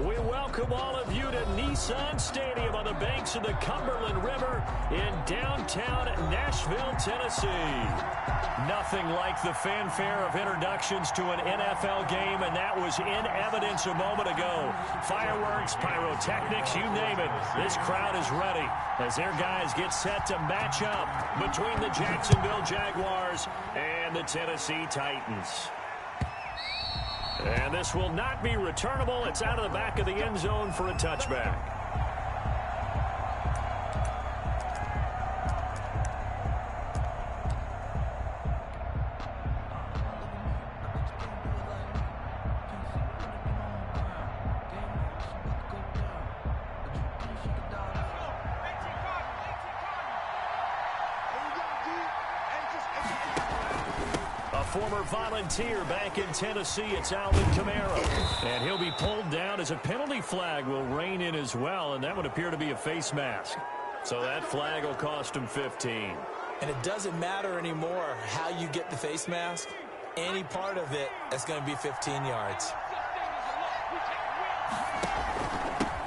We welcome all of you to Nissan Stadium on the banks of the Cumberland River in downtown Nashville, Tennessee. Nothing like the fanfare of introductions to an NFL game, and that was in evidence a moment ago. Fireworks, pyrotechnics, you name it. This crowd is ready as their guys get set to match up between the Jacksonville Jaguars and the Tennessee Titans. And this will not be returnable. It's out of the back of the end zone for a touchback. Former Volunteer back in Tennessee, it's Alvin Kamara. And he'll be pulled down as a penalty flag will rein in as well, and that would appear to be a face mask. So that flag will cost him 15. And it doesn't matter anymore how you get the face mask. Any part of it is going to be 15 yards.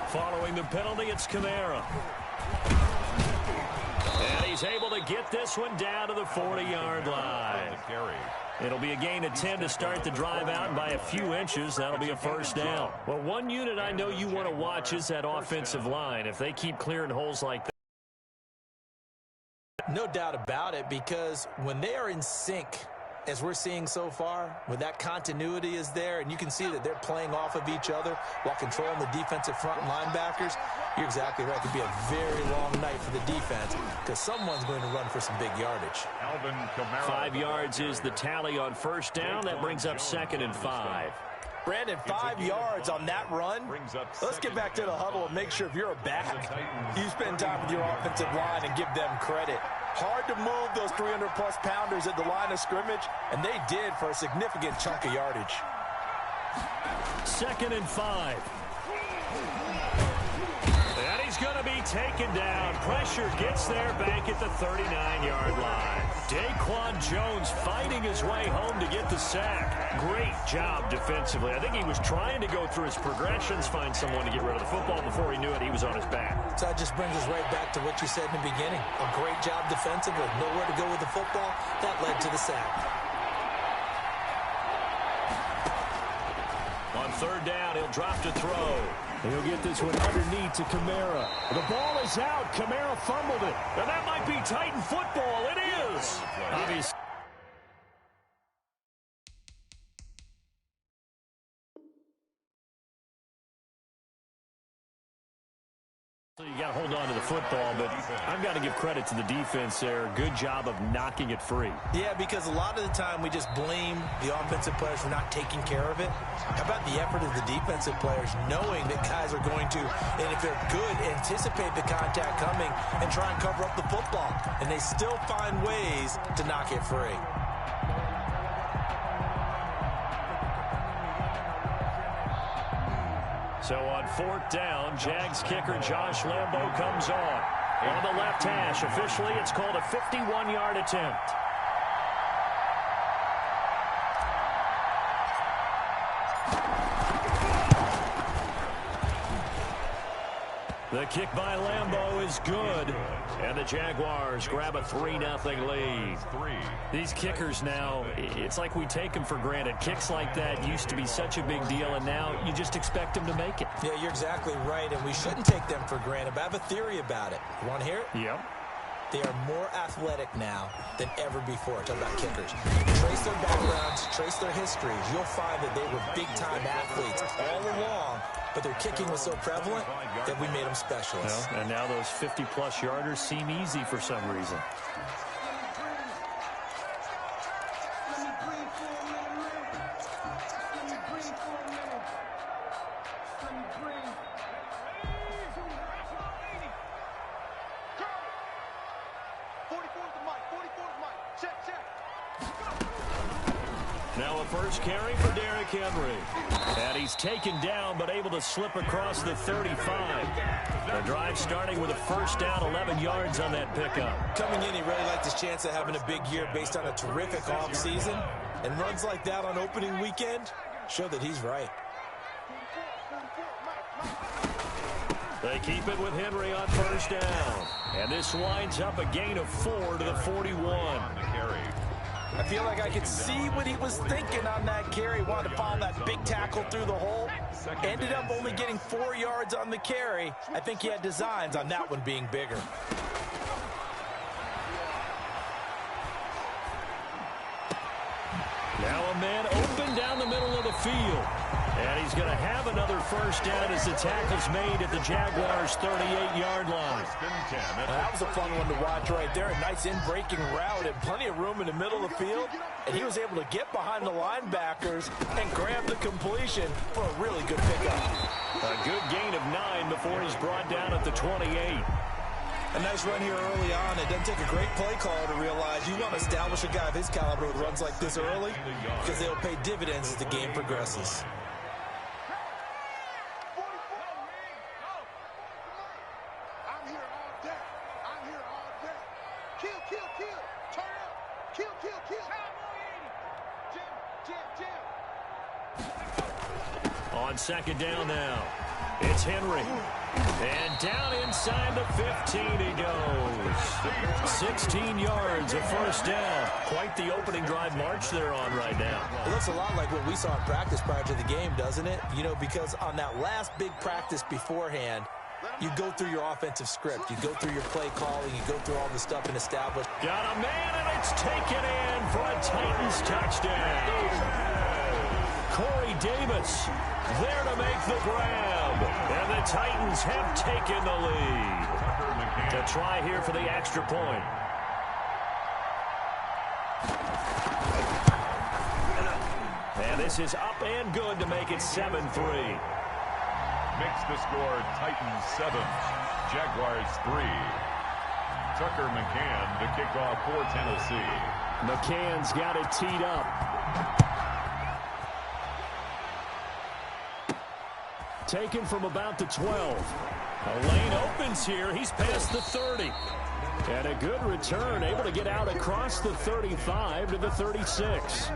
Following the penalty, it's Kamara. And he's able to get this one down to the 40-yard line. It'll be a gain of 10 to start the drive out, and by a few inches, that'll be a first down. Well, one unit I know you want to watch is that offensive line. If they keep clearing holes like that. No doubt about it, because when they are in sync, as we're seeing so far, when that continuity is there, and you can see that they're playing off of each other while controlling the defensive front linebackers, you're exactly right. It could be a very long night for the defense because someone's going to run for some big yardage. 5 yards is the tally on first down. That brings up 2nd and 5. Brandon, 5 yards on that run. Let's get back to the huddle and make sure if you're a back, you spend time with your offensive line and give them credit. Hard to move those 300-plus pounders at the line of scrimmage, and they did for a significant chunk of yardage. 2nd and 5. And he's going to be taken down. Pressure gets there back at the 39-yard line. Daquan Jones fighting his way home to get the sack. Great job defensively. I think he was trying to go through his progressions, find someone to get rid of the football. Before he knew it, he was on his back. So that just brings us right back to what you said in the beginning. A great job defensively. Nowhere to go with the football. That led to the sack. On 3rd down, he'll drop to throw. He'll get this one underneath to Kamara. The ball is out. Kamara fumbled it. And that might be Titan football. It is. Obviously. So you got to hold on to the football, but I've got to give credit to the defense there. Good job of knocking it free. Yeah, because a lot of the time we just blame the offensive players for not taking care of it. How about the effort of the defensive players knowing that guys are going to, and if they're good, anticipate the contact coming and try and cover up the football. And they still find ways to knock it free. So on 4th down, Jags kicker Josh Lambo comes on. On the left hash, officially it's called a 51-yard attempt. The kick by Lambo is good. And the Jaguars grab a 3-0 lead. These kickers now, it's like we take them for granted. Kicks like that used to be such a big deal, and now you just expect them to make it. Yeah, you're exactly right, and we shouldn't take them for granted. But I have a theory about it. You want to hear it? Yep. They are more athletic now than ever before. Talk about kickers. Trace their backgrounds, trace their histories. You'll find that they were big-time athletes all along, but their kicking was so prevalent that we made them specialists. Well, and now those 50-plus yarders seem easy for some reason. Now a first carry for Derrick Henry. And he's taken down but able to slip across the 35. The drive starting with a first down, 11 yards on that pickup. Coming in, he really liked his chance of having a big year based on a terrific offseason. And runs like that on opening weekend show that he's right. They keep it with Henry on first down. And this winds up a gain of 4 to the 41. I feel like I could see what he was thinking on that carry. Wanted to follow that big tackle through the hole. Ended up only getting 4 yards on the carry. I think he had designs on that one being bigger. Now a man open down the middle of the field. And he's going to have another first down as the tackle's made at the Jaguars' 38-yard line. That was a fun one to watch right there. A nice in-breaking route and plenty of room in the middle of the field. And he was able to get behind the linebackers and grab the completion for a really good pickup. A good gain of 9 before he's brought down at the 28. A nice run here early on. It doesn't take a great play caller to realize you want to establish a guy of his caliber with runs like this early because they'll pay dividends as the game progresses. On second down now, it's Henry. And down inside the 15 he goes. 16 yards, a first down. Quite the opening drive march they're on right now. It looks a lot like what we saw in practice prior to the game, doesn't it? You know, because on that last big practice beforehand, you go through your offensive script. You go through your play calling. You go through all the stuff and establish. Got a man, and it's taken in for a Titans touchdown. Corey Davis there to make the grab. And the Titans have taken the lead. To try here for the extra point. And this is up and good to make it 7-3. Makes the score Titans 7, Jaguars 3. Tucker McCann to kick off for Tennessee. McCann's got it teed up. Taken from about the 12. A lane opens here. He's past the 30. And a good return, able to get out across the 35 to the 36.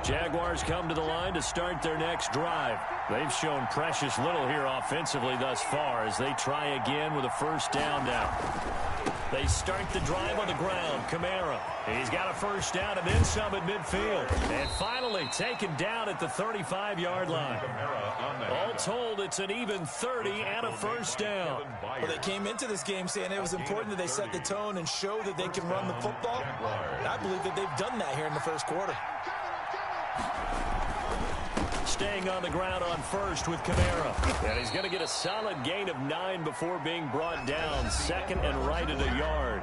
Jaguars come to the line to start their next drive. They've shown precious little here offensively thus far as they try again with a first down now. They start the drive on the ground. Kamara, he's got a first down and then some at midfield. And finally taken down at the 35-yard line. All told, it's an even 30 and a first down. Well, they came into this game saying it was important that they set the tone and show that they can run the football. And I believe that they've done that here in the first quarter. Staying on the ground on first with Kamara. And he's going to get a solid gain of 9 before being brought down. Second and right at a yard.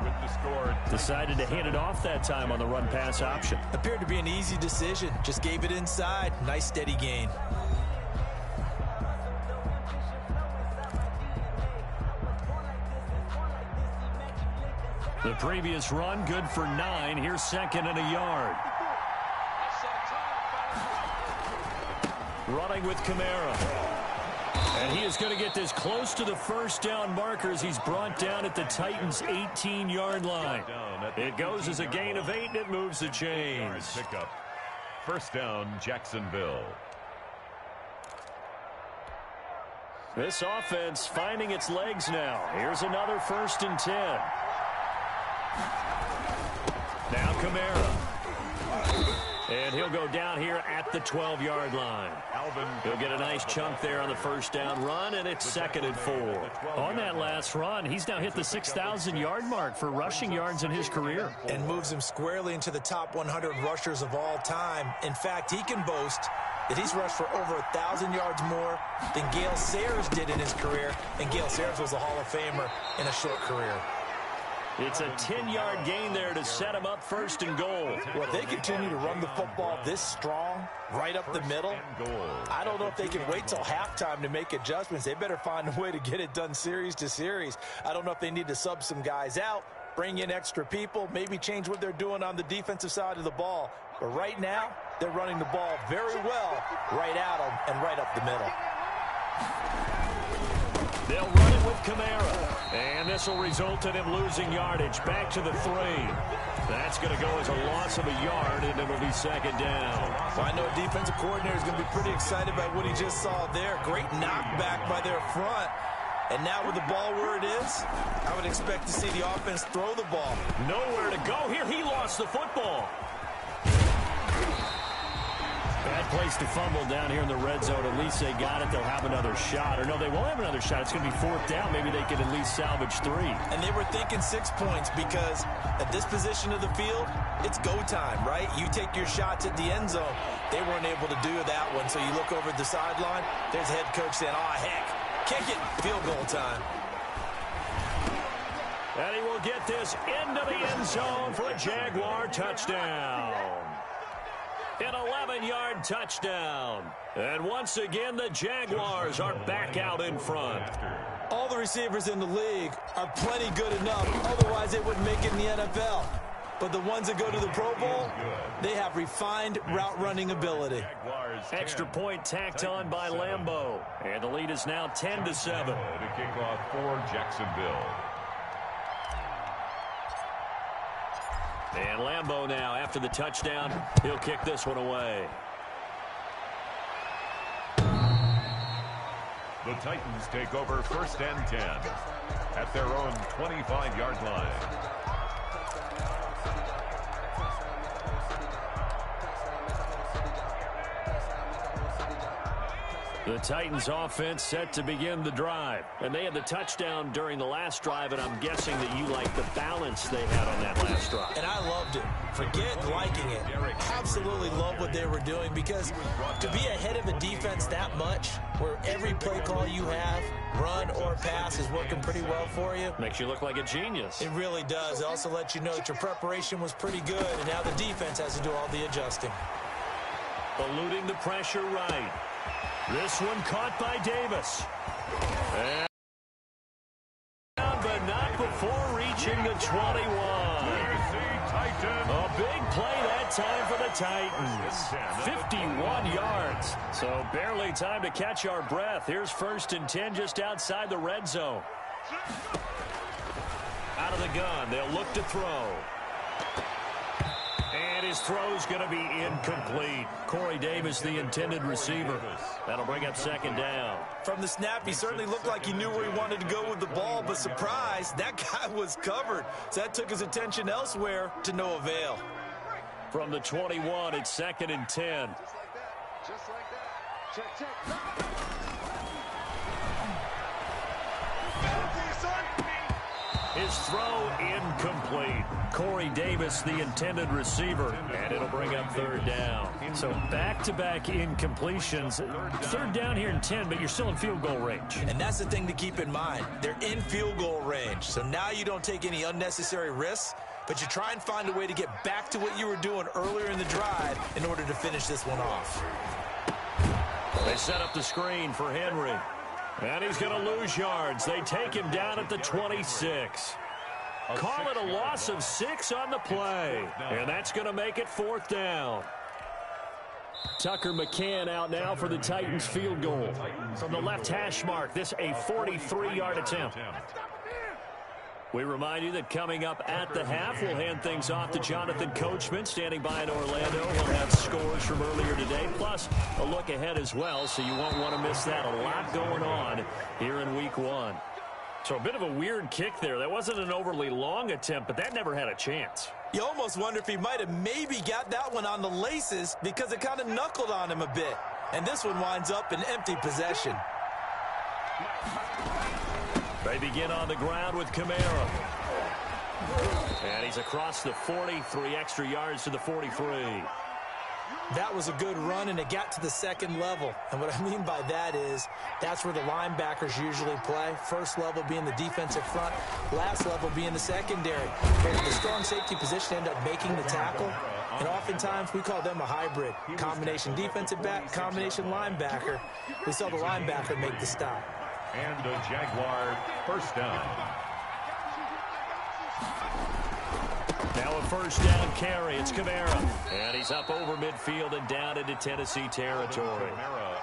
Decided to hand it off that time on the run-pass option. Appeared to be an easy decision. Just gave it inside. Nice steady gain. The previous run good for 9. Here's second and a yard. Running with Kamara. And he is going to get this close to the first down markers. He's brought down at the Titans' 18-yard line. It goes as a gain of 8, and it moves the chains. First down, Jacksonville. This offense finding its legs now. Here's another 1st and 10. Now Kamara. And he'll go down here at the 12-yard line. He'll get a nice chunk there on the first down run, and it's 2nd and 4. On that last run, he's now hit the 6,000-yard mark for rushing yards in his career. And moves him squarely into the top 100 rushers of all time. In fact, he can boast that he's rushed for over 1,000 yards more than Gale Sayers did in his career. And Gale Sayers was a Hall of Famer in a short career. It's a 10-yard gain there to set him up 1st and goal. Well, if they continue to run the football this strong, right up the middle, I don't know if they can wait till halftime to make adjustments. They better find a way to get it done series to series. I don't know if they need to sub some guys out, bring in extra people, maybe change what they're doing on the defensive side of the ball. But right now, they're running the ball very well right at them and right up the middle. They'll run it with Kamara. And this will result in him losing yardage. Back to the 3. That's going to go as a loss of a yard, and it'll be second down. Well, I know a defensive coordinator is going to be pretty excited by what he just saw there. Great knockback by their front. And now with the ball where it is, I would expect to see the offense throw the ball. Nowhere to go here. He lost the football. Bad place to fumble down here in the red zone. At least they got it. They'll have another shot. Or no, they won't have another shot. It's going to be fourth down. Maybe they can at least salvage 3. And they were thinking 6 points because at this position of the field, it's go time, right? You take your shots at the end zone. They weren't able to do that one. So you look over at the sideline. There's head coach saying, oh, heck, kick it. Field goal time. And he will get this into the end zone for a Jaguar touchdown. An 11-yard touchdown. And once again, the Jaguars are back out in front. All the receivers in the league are plenty good enough. Otherwise, they wouldn't make it in the NFL. But the ones that go to the Pro Bowl, they have refined route running ability. Extra point tacked on by Lambeau. And the lead is now 10-7. To kick off for Jacksonville. And Lambeau now, after the touchdown, he'll kick this one away. The Titans take over 1st and 10 at their own 25-yard line. The Titans offense set to begin the drive. And they had the touchdown during the last drive, and I'm guessing that you like the balance they had on that last drive. And I loved it. Forget liking it. Absolutely love what they were doing, because to be ahead of a defense that much, where every play call you have, run or pass, is working pretty well for you. Makes you look like a genius. It really does. It also lets you know that your preparation was pretty good, and now the defense has to do all the adjusting. Eluding the pressure right. This one caught by Davis. But not before reaching the 21. A big play that time for the Titans. 51 yards. So barely time to catch our breath. Here's 1st and 10 just outside the red zone. Out of the gun. They'll look to throw. And his throw's going to be incomplete. Corey Davis, the intended receiver. That'll bring up 2nd down. From the snap, he certainly looked like he knew where he wanted to go with the ball, but surprise, that guy was covered. So that took his attention elsewhere to no avail. From the 21, it's 2nd and 10. Just like that. Check, check. His throw incomplete. Corey Davis, the intended receiver, and it'll bring up 3rd down. So back-to-back incompletions. 3rd down here in 10, but you're still in field goal range. And that's the thing to keep in mind. They're in field goal range. So now you don't take any unnecessary risks, but you try and find a way to get back to what you were doing earlier in the drive in order to finish this one off. They set up the screen for Henry. And he's going to lose yards. They take him down at the 26. Call it a loss of 6 on the play. And that's going to make it 4th down. Tucker McCann out now for the Titans field goal. From the left hash mark, this a 43-yard attempt. We remind you that coming up at the half, we'll hand things off to Jonathan Coachman, standing by in Orlando. He'll have scores from earlier today, plus a look ahead as well, so you won't want to miss that. A lot going on here in Week 1. So a bit of a weird kick there. That wasn't an overly long attempt, but that never had a chance. You almost wonder if he might have maybe got that one on the laces because it kind of knuckled on him a bit. And this one winds up in empty possession. They begin on the ground with Kamara. And he's across the 40, 3 extra yards to the 43. That was a good run, and it got to the 2nd level. And what I mean by that is that's where the linebackers usually play. First level being the defensive front, last level being the secondary. The strong safety position end up making the tackle, and oftentimes we call them a hybrid. Combination defensive back, combination linebacker. We saw the linebacker make the stop. And a Jaguar 1st down. Now a 1st down carry. It's Kamara. And he's up over midfield and down into Tennessee territory.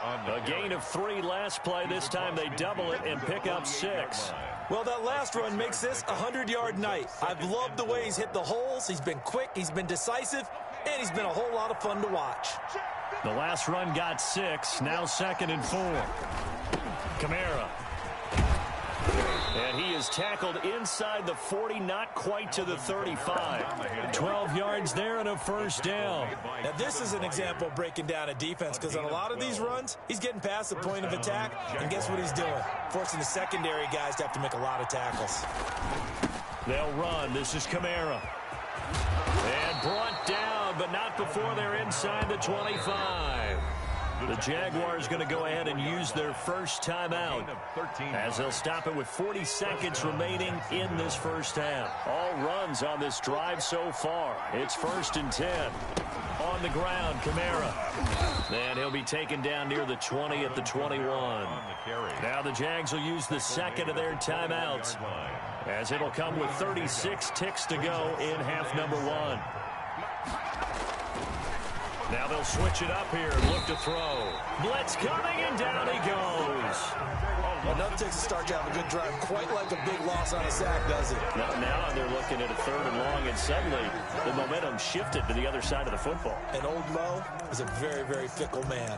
on the A gain of 3 last play. This time they double it and pick up 6. Well, that last run makes this a 100-yard night. I've loved the way he's hit the holes. He's been quick, he's been decisive, and he's been a whole lot of fun to watch. The last run got 6. Now 2nd and 4. Kamara. And he is tackled inside the 40, not quite to the 35. 12 yards there and a first down. Now, this is an example of breaking down a defense, because on a lot of these runs, he's getting past the point of attack, and guess what he's doing? Forcing the secondary guys to have to make a lot of tackles. They'll run. This is Kamara. And brought down, but not before they're inside the 25. The Jaguars going to go ahead and use their first timeout, as they'll stop it with 40 seconds remaining in this first half. All runs on this drive so far. It's 1st and 10. On the ground, Kamara. And he'll be taken down near the 20 at the 21. Now the Jags will use the second of their timeouts, as it'll come with 36 ticks to go in half number 1. Now they'll switch it up here and look to throw. Blitz coming, and down he goes. Enough takes to start to have a good drive. Quite like a big loss on a sack, does it? Now they're looking at a 3rd and long, and suddenly the momentum shifted to the other side of the football. And Old Mo is a very, very fickle man.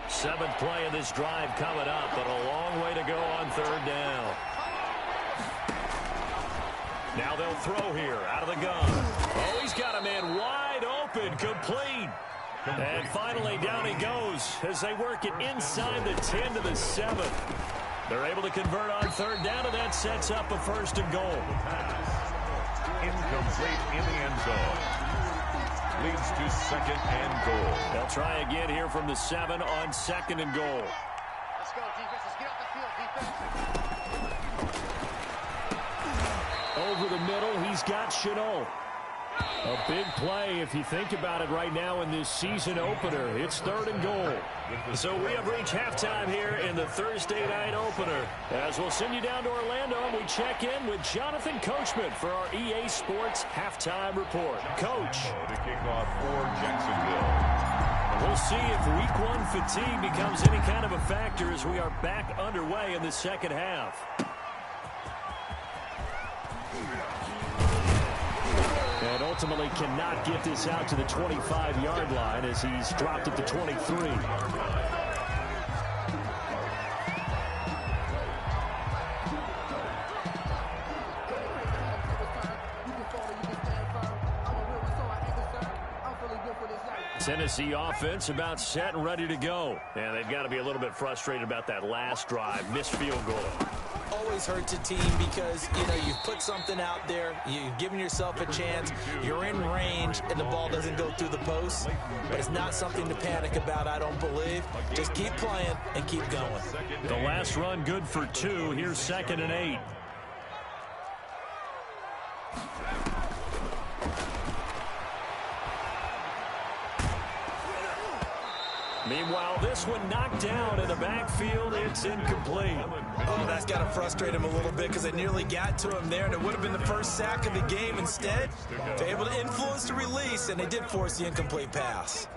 7th play of this drive coming up, but a long way to go on 3rd down. Now they'll throw here out of the gun. Oh, he's got a man wide open, complete. And finally down he goes as they work it inside the 10 to the 7. They're able to convert on 3rd down, and that sets up a 1st and goal. Incomplete in the end zone. Leads to 2nd and goal. They'll try again here from the 7 on 2nd and goal. Let's go, defense. Let's get off the field, defense. Over the middle, he's got Chenault. A big play if you think about it right now in this season opener. It's 3rd and goal. So we have reached halftime here in the Thursday night opener. As we'll send you down to Orlando, and we check in with Jonathan Coachman for our EA Sports halftime report. Coach. To kick off for Jacksonville. We'll see if week 1 fatigue becomes any kind of a factor as we are back underway in the second half. And ultimately cannot get this out to the 25-yard line as he's dropped at the 23. Tennessee offense about set and ready to go. And they've got to be a little bit frustrated about that last drive. Missed field goal. Always hurts a team because, you know, you've put something out there, you've given yourself a chance, you're in range, and the ball doesn't go through the post. But it's not something to panic about, I don't believe. Just keep playing and keep going. The last run good for 2. Here's 2nd and 8. Meanwhile, this one knocked down in the backfield. It's incomplete. Oh, that's got to frustrate him a little bit because they nearly got to him there, and it would have been the first sack of the game. Instead, they're able to influence the release, and they did force the incomplete pass.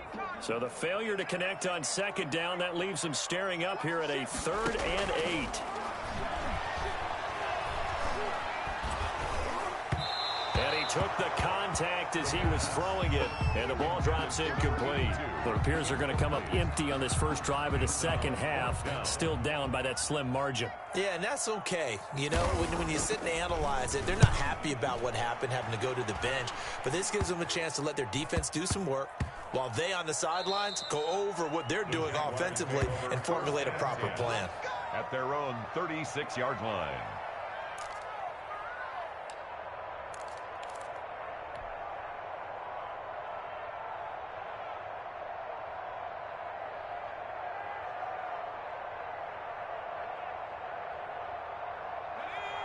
So the failure to connect on 2nd down, that leaves them staring up here at a 3rd and 8. And he took the contact as he was throwing it, and the ball drops incomplete. It appears they're going to come up empty on this first drive of the second half, still down by that slim margin. Yeah, and that's okay. You know, when you sit and analyze it, they're not happy about what happened, having to go to the bench, but this gives them a chance to let their defense do some work while they on the sidelines go over what they're doing offensively and formulate a proper plan. At their own 36-yard line.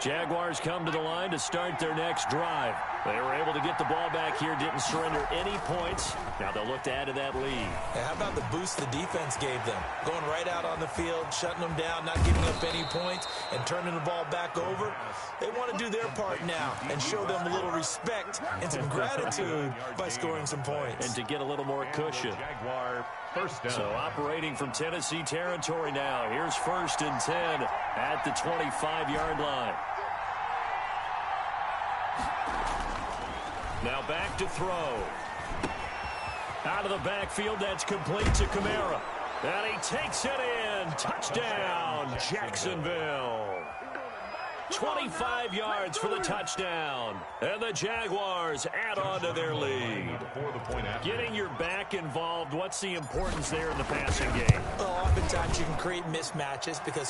Jaguars come to the line to start their next drive. They were able to get the ball back here, didn't surrender any points. Now they'll look to add to that lead. Yeah, how about the boost the defense gave them? Going right out on the field, shutting them down, not giving up any points, and turning the ball back over. They want to do their part now and show them a little respect and some gratitude by scoring some points. And to get a little more cushion. Jaguar first down. So operating from Tennessee territory now. Here's 1st and 10 at the 25-yard line. Now back to throw. Out of the backfield, that's complete to Kamara. And he takes it in. Touchdown, Jacksonville. 25 yards for the touchdown. And the Jaguars add on to their lead. Getting your back involved, what's the importance there in the passing game? Well, oftentimes you can create mismatches because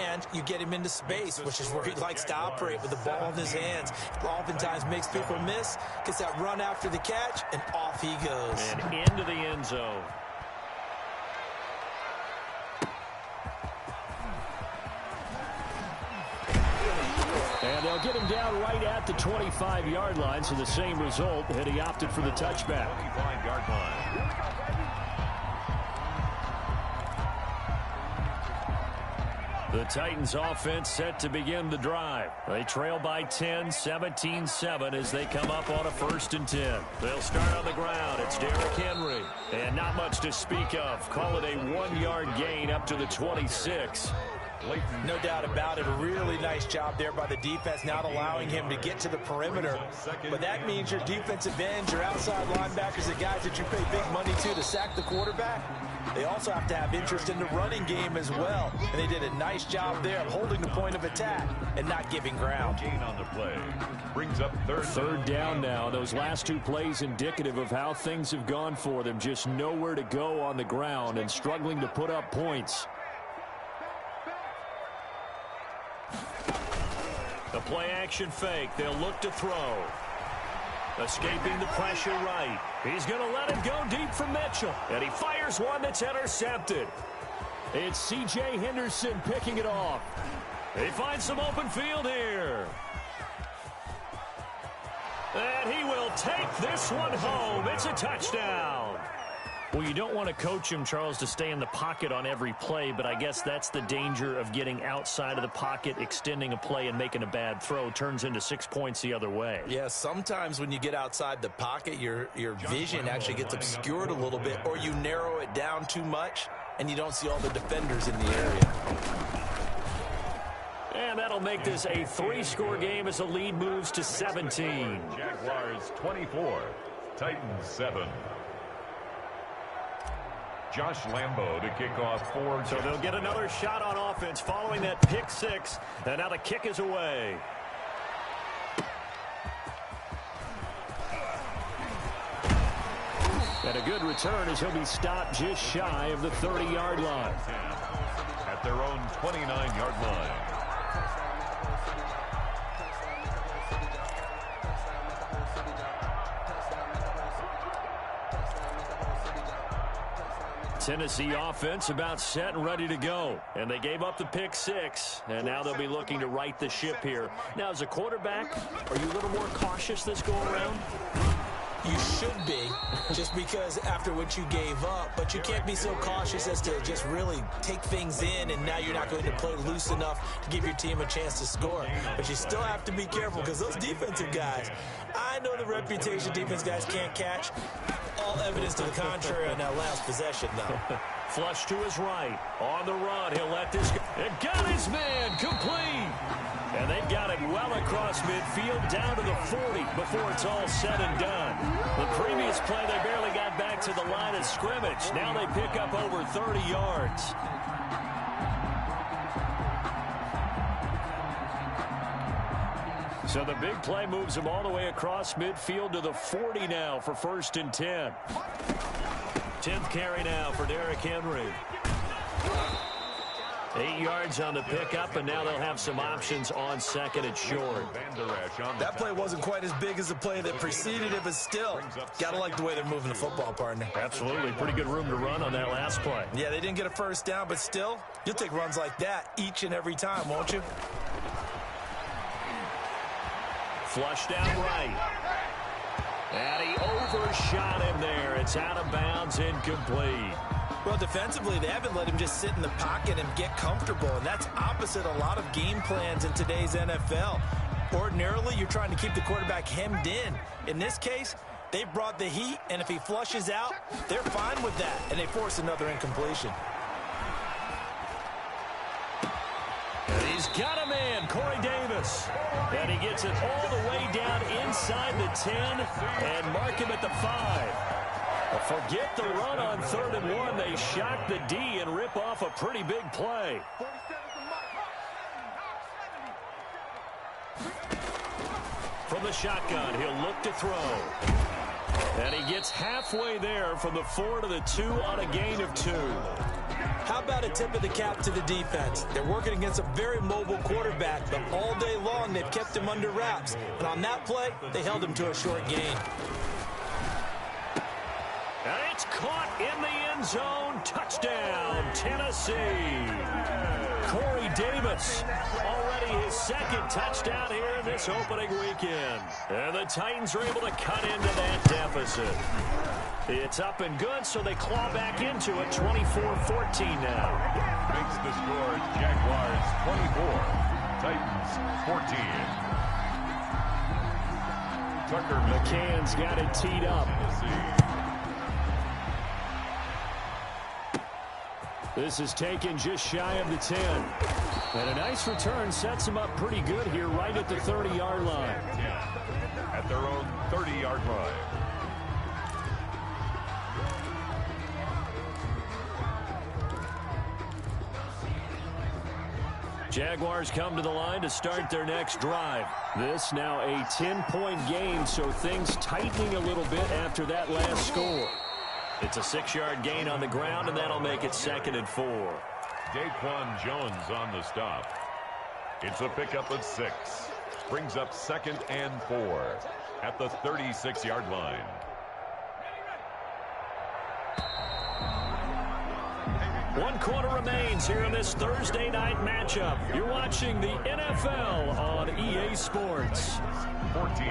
and you get him into space, which is where he likes to operate with the ball in his hands. Oftentimes makes people miss, gets that run after the catch, and off he goes. And into the end zone. And they'll get him down right at the 25-yard line, so the same result, and he opted for the touchback. 25-yard line. The Titans offense set to begin the drive. They trail by 10, 17-7 as they come up on a 1st and 10. They'll start on the ground. It's Derrick Henry. And not much to speak of. Call it a 1-yard gain up to the 26. No doubt about it. A really nice job there by the defense, not allowing him to get to the perimeter. But that means your defensive ends, your outside linebackers, the guys that you pay big money to sack the quarterback, they also have to have interest in the running game as well. And they did a nice job there of holding the point of attack and not giving ground. Gain on the play. Brings up third down now. Those last 2 plays indicative of how things have gone for them. Just nowhere to go on the ground and struggling to put up points. The play-action fake. They'll look to throw. Escaping the pressure right. He's going to let it go deep for Mitchell. And he fires one that's intercepted. It's C.J. Henderson picking it off. He finds some open field here. And he will take this one home. It's a touchdown. Well, you don't want to coach him, Charles, to stay in the pocket on every play, but I guess that's the danger of getting outside of the pocket, extending a play, and making a bad throw. Turns into 6 points the other way. Yeah, sometimes when you get outside the pocket, your vision actually gets obscured a little bit, or you narrow it down too much, and you don't see all the defenders in the area. And that'll make this a 3-score game as the lead moves to 17. Jaguars 24, Titans 7. Josh Lambo to kick off 4. So they'll get another shot on offense following that pick 6. And now the kick is away. And a good return as he'll be stopped just shy of the 30-yard line. At their own 29-yard line. Tennessee offense about set and ready to go. And they gave up the pick 6. And now they'll be looking to right the ship here. Now, as a quarterback, are you a little more cautious this go around? You should be, just because after what you gave up, but you can't be so cautious as to just really take things in, and now you're not going to play loose enough to give your team a chance to score. But you still have to be careful because those defensive guys, I know the reputation defense guys can't catch. All evidence to the contrary on that last possession, though. Flush to his right. On the run, he'll let this go. And got his man complete. And they've got it well across midfield down to the 40 before it's all said and done. The previous play, they barely got back to the line of scrimmage. Now they pick up over 30 yards. So the big play moves them all the way across midfield to the 40 now for 1st and 10. 10th carry now for Derrick Henry. 8 yards on the pickup, and now they'll have some options on 2nd and short. That play wasn't quite as big as the play that preceded it, but still, gotta like the way they're moving the football, partner. Absolutely. Pretty good room to run on that last play. Yeah, they didn't get a first down, but still, you'll take runs like that each and every time, won't you? Flushed out right. And he overshot him there. It's out of bounds, incomplete. Well, defensively, they haven't let him just sit in the pocket and get comfortable, and that's opposite a lot of game plans in today's NFL. Ordinarily, you're trying to keep the quarterback hemmed in. In this case, they brought the heat, and if he flushes out, they're fine with that, and they force another incompletion. And he's got him in, Corey Davis. And he gets it all the way down inside the 10 and mark him at the 5. Forget the run on 3rd and 1. They shock the D and rip off a pretty big play. From the shotgun, he'll look to throw. And he gets halfway there from the 4 to the 2 on a gain of 2. How about a tip of the cap to the defense? They're working against a very mobile quarterback, but all day long they've kept him under wraps. And on that play, they held him to a short gain. And it's caught in the end zone. Touchdown, Tennessee. Corey Davis, already his 2nd touchdown here in this opening weekend. And the Titans are able to cut into that deficit. It's up and good, so they claw back into it, 24-14 now. Makes the score Jaguars 24, Titans 14. Tucker McCann's got it teed up. This is taken just shy of the 10. And a nice return sets them up pretty good here right at the 30-yard line. At their own 30-yard line. Jaguars come to the line to start their next drive. This now a 10-point game, so things tightening a little bit after that last score. It's a 6-yard gain on the ground, and that'll make it 2nd and 4. Daquan Jones on the stop. It's a pickup of 6. Brings up 2nd and 4 at the 36-yard line. One quarter remains here in this Thursday night matchup. You're watching the NFL on EA Sports. 14.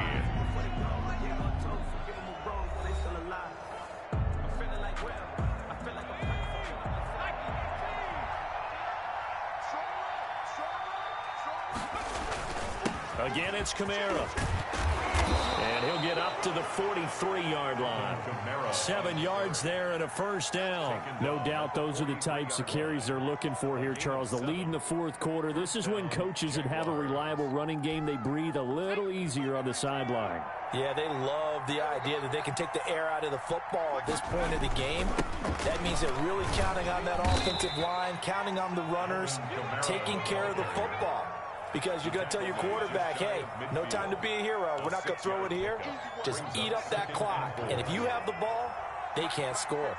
Again, it's Kamara. And he'll get up to the 43-yard line. 7 yards there and a first down. No doubt those are the types of carries they're looking for here, Charles. The lead in the 4th quarter. This is when coaches that have a reliable running game, they breathe a little easier on the sideline. Yeah, they love the idea that they can take the air out of the football at this point of the game. That means they're really counting on that offensive line, counting on the runners, taking care of the football. Because you're going to tell your quarterback, hey, no time to be a hero. We're not going to throw it here. Just eat up that clock. And if you have the ball, they can't score.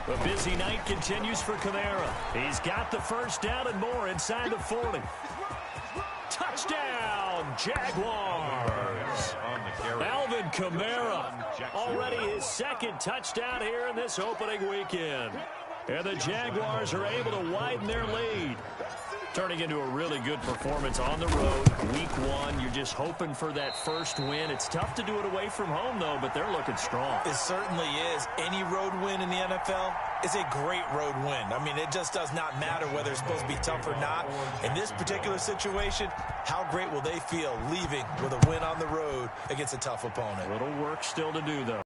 The busy night continues for Kamara. He's got the first down and more inside the 40. Touchdown, Jaguars. Alvin Kamara, already his 2nd touchdown here in this opening weekend. And the Jaguars are able to widen their lead. Turning into a really good performance on the road. Week 1, you're just hoping for that first win. It's tough to do it away from home, though, but they're looking strong. It certainly is. Any road win in the NFL is a great road win. I mean, it just does not matter whether it's supposed to be tough or not. In this particular situation, how great will they feel leaving with a win on the road against a tough opponent? A little work still to do, though.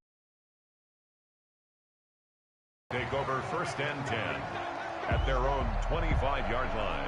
Take over 1st and 10 at their own 25-yard line.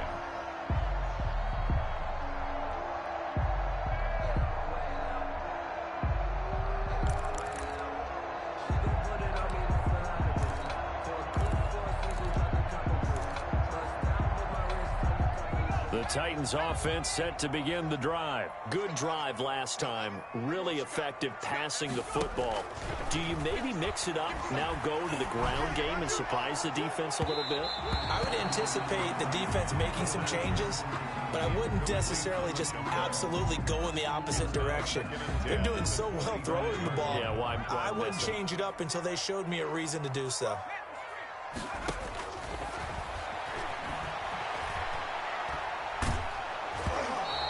The Titans offense set to begin the drive. Good drive last time. Really effective passing the football. Do you maybe mix it up, now go to the ground game and surprise the defense a little bit? I would anticipate the defense making some changes, but I wouldn't necessarily just absolutely go in the opposite direction. They're doing so well throwing the ball. Yeah, why I wouldn't change it up until they showed me a reason to do so.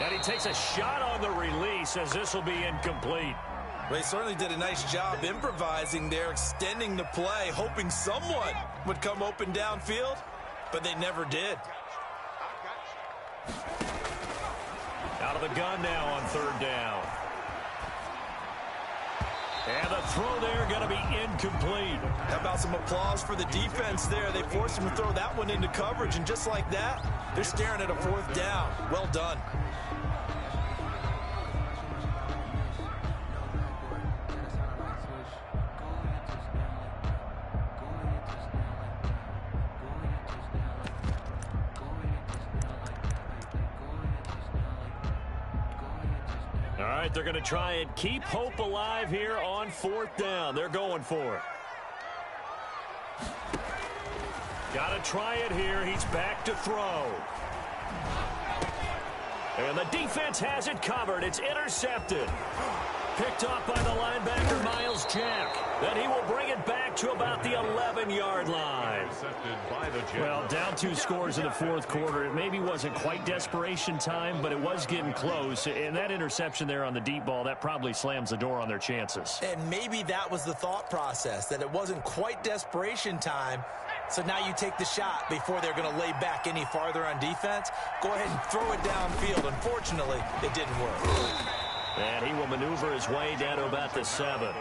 And he takes a shot on the release as this will be incomplete. Well, he certainly did a nice job improvising there, extending the play, hoping someone would come open downfield, but they never did. Out of the gun now on third down. And the throw there going to be incomplete. How about some applause for the defense there? They forced him to throw that one into coverage, and just like that, they're staring at a fourth down. Well done. All right, they're going to try and keep hope alive here on fourth down. They're going for it. Got to try it here. He's back to throw. And the defense has it covered. It's intercepted. Picked off by the linebacker, Miles Jack. Then he will bring it back to about the 11-yard line. Well, down 2 scores in the fourth quarter. It maybe wasn't quite desperation time, but it was getting close. And that interception there on the deep ball, that probably slams the door on their chances. And maybe that was the thought process, that it wasn't quite desperation time. So now you take the shot before they're going to lay back any farther on defense. Go ahead and throw it downfield. Unfortunately, it didn't work. And he will maneuver his way down to about the 7.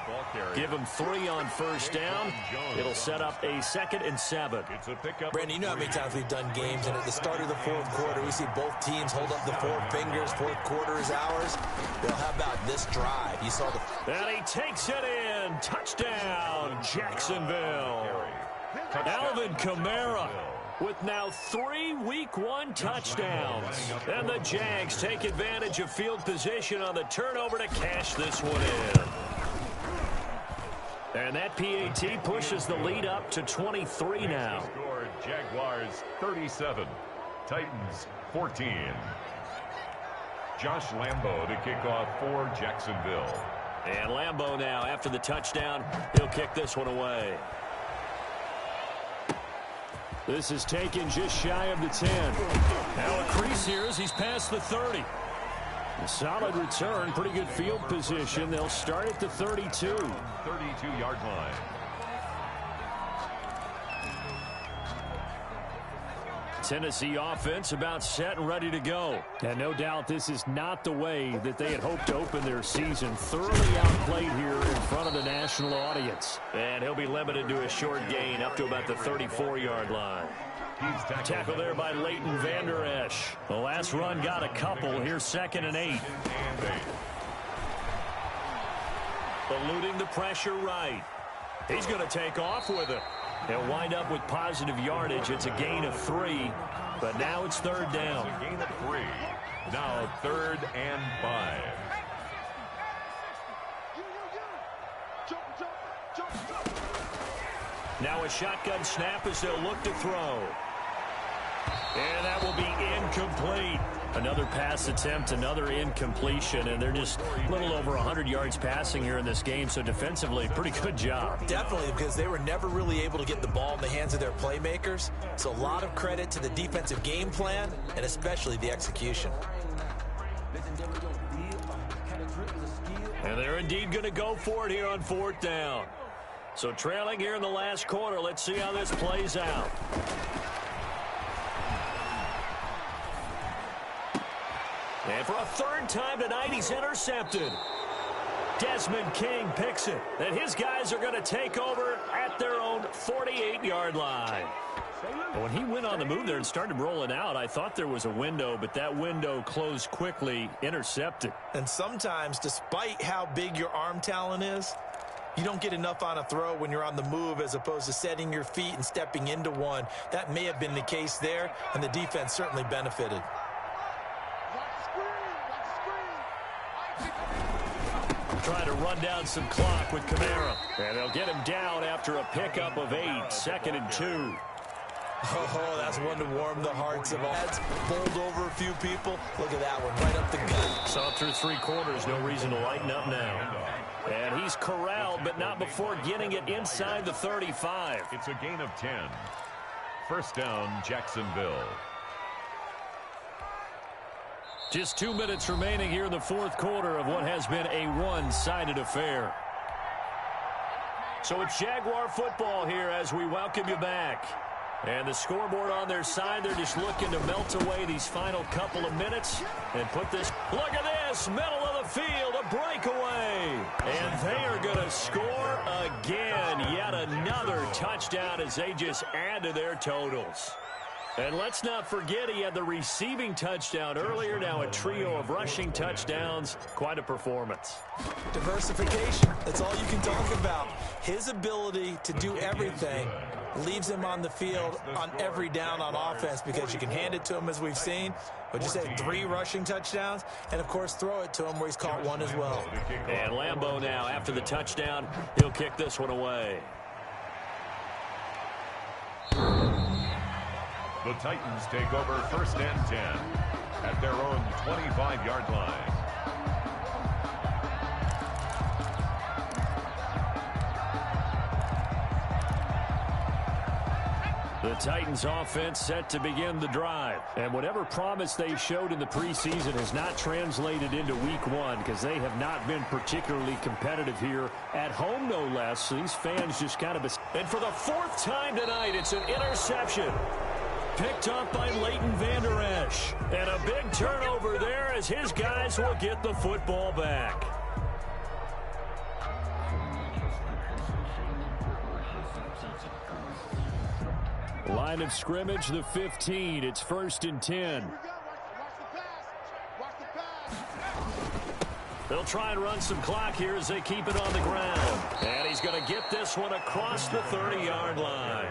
Give him 3 on first down. It'll set up a 2nd and 7. Brandon, you know how many times we've done games, and at the start of the fourth quarter, we see both teams hold up the 4 fingers. Fourth quarter is ours. Well, how about this drive? You saw the... And he takes it in. Touchdown, Jacksonville. Alvin Kamara with now 3 Week 1 touchdowns. And the Jags take advantage of field position on the turnover to cash this one in. And that PAT pushes the lead up to 23 now. Jaguars 37, Titans 14. Josh Lambo to kick off for Jacksonville. And Lambo now, after the touchdown, he'll kick this one away. This is taken just shy of the 10. Now a crease here as he's past the 30. A solid return, pretty good field position. They'll start at the 32. 32-yard line. Tennessee offense about set and ready to go. And no doubt this is not the way that they had hoped to open their season. Thoroughly outplayed here in front of the national audience. And he'll be limited to a short gain up to about the 34-yard line. Tackle there by Leighton Vander Esch. The last run got a couple. Here's 2nd and 8. Eluding the pressure right. He's going to take off with it. They'll wind up with positive yardage. It's a gain of 3, but now it's 3rd down. It's a gain of 3. Now 3rd and 5. Now a shotgun snap as they'll look to throw. And that will be incomplete. Another pass attempt, another incompletion, and they're just a little over 100 yards passing here in this game, so defensively, pretty good job. Definitely, because they were never really able to get the ball in the hands of their playmakers. So a lot of credit to the defensive game plan, and especially the execution. And they're indeed going to go for it here on 4th down. So trailing here in the last quarter, let's see how this plays out. And for a 3rd time tonight, he's intercepted. Desmond King picks it. And his guys are going to take over at their own 48-yard line. When he went on the move there and started rolling out, I thought there was a window, but that window closed quickly, intercepted. And sometimes, despite how big your arm talent is, you don't get enough on a throw when you're on the move as opposed to setting your feet and stepping into one. That may have been the case there, and the defense certainly benefited. Trying to run down some clock with Kamara. And they'll get him down after a pickup of 8, 2nd and 2. Oh, that's one to warm the hearts of all. That's bowled over a few people. Look at that one, right up the gut. Saw through 3 quarters, no reason to lighten up now. And he's corralled, but not before getting it inside the 35. It's a gain of 10. 1st down, Jacksonville. Just 2 minutes remaining here in the fourth quarter of what has been a one-sided affair. So it's Jaguar football here as we welcome you back. And the scoreboard on their side, they're just looking to melt away these final couple of minutes and put this. Look at this, middle of the field, a breakaway. And they are going to score again. Yet another touchdown as they just add to their totals. And let's not forget he had the receiving touchdown earlier. Now a trio of rushing touchdowns. Quite a performance. Diversification. That's all you can talk about. His ability to do everything leaves him on the field on every down on offense because you can hand it to him as we've seen. But just say 3 rushing touchdowns and, of course, throw it to him where he's caught 1 as well. And Lambeau now, after the touchdown, he'll kick this one away. The Titans take over 1st and 10 at their own 25-yard line. The Titans offense set to begin the drive. And whatever promise they showed in the preseason has not translated into week 1 because they have not been particularly competitive here at home, no less. So these fans just kind of... And for the 4th time tonight, it's an interception. Picked up by Leighton Vander Esch. And a big turnover there as his guys will get the football back. Line of scrimmage, the 15. It's 1st and 10. They'll try and run some clock here as they keep it on the ground. And he's going to get this one across the 30-yard line.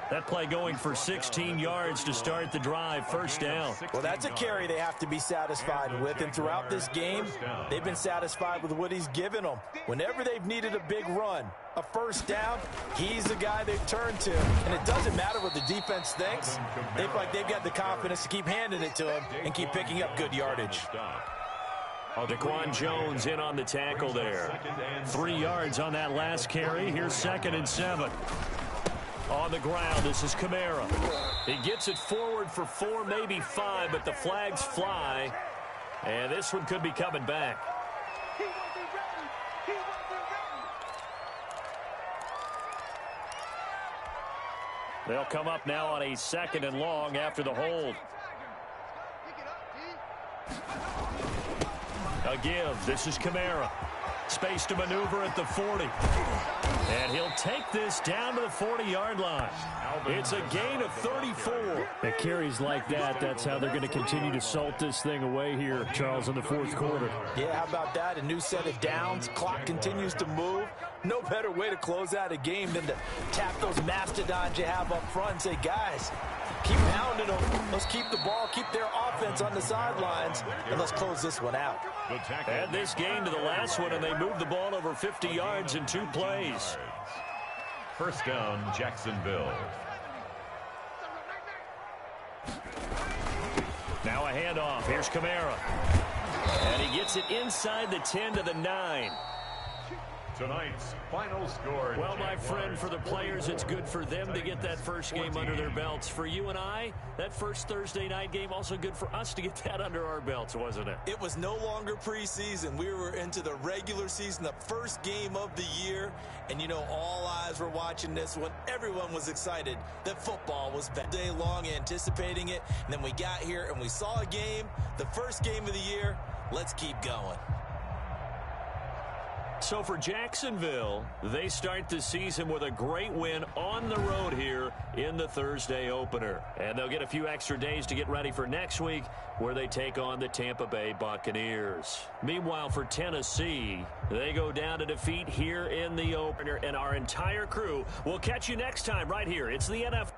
That play going for 16 yards to start the drive, 1st down. Well, that's a carry they have to be satisfied with. And throughout this game, they've been satisfied with what he's given them. Whenever they've needed a big run, a 1st down, he's the guy they turn to. And it doesn't matter what the defense thinks. They feel like they've got the confidence to keep handing it to him and keep picking up good yardage. Daquan Jones in on the tackle there. 3 yards on that last carry. Here's 2nd and 7. On the ground, this is Kamara. He gets it forward for 4, maybe 5, but the flags fly. And this one could be coming back. They'll come up now on a 2nd and long after the hold. A give. This is Kamara. Space to maneuver at the 40. And he'll take this down to the 40-yard line. It's a gain of 34. At carries like that, that's how they're going to continue to salt this thing away here, Charles, in the 4th quarter. Yeah, how about that? A new set of downs. Clock continues to move. No better way to close out a game than to tap those mastodons you have up front and say, guys, keep pounding them. Let's keep the ball, keep their offense on the sidelines, and let's close this one out. Add this game to the last one, and they moved the ball over 50 yards in 2 plays. 1st down, Jacksonville. Now a handoff. Here's Kamara. And he gets it inside the 10 to the 9. Tonight's final score. Well, my friend, for the players, it's good for them to get that first game under their belts. For you and I, that first Thursday night game, also good for us to get that under our belts, wasn't it? It was no longer preseason. We were into the regular season, the first game of the year. And, you know, all eyes were watching this one. Everyone was excited that football was back. Day long anticipating it. And then we got here and we saw a game, the first game of the year. Let's keep going. So for Jacksonville, they start the season with a great win on the road here in the Thursday opener. And they'll get a few extra days to get ready for next week where they take on the Tampa Bay Buccaneers. Meanwhile, for Tennessee, they go down to defeat here in the opener. And our entire crew will catch you next time right here. It's the NFL.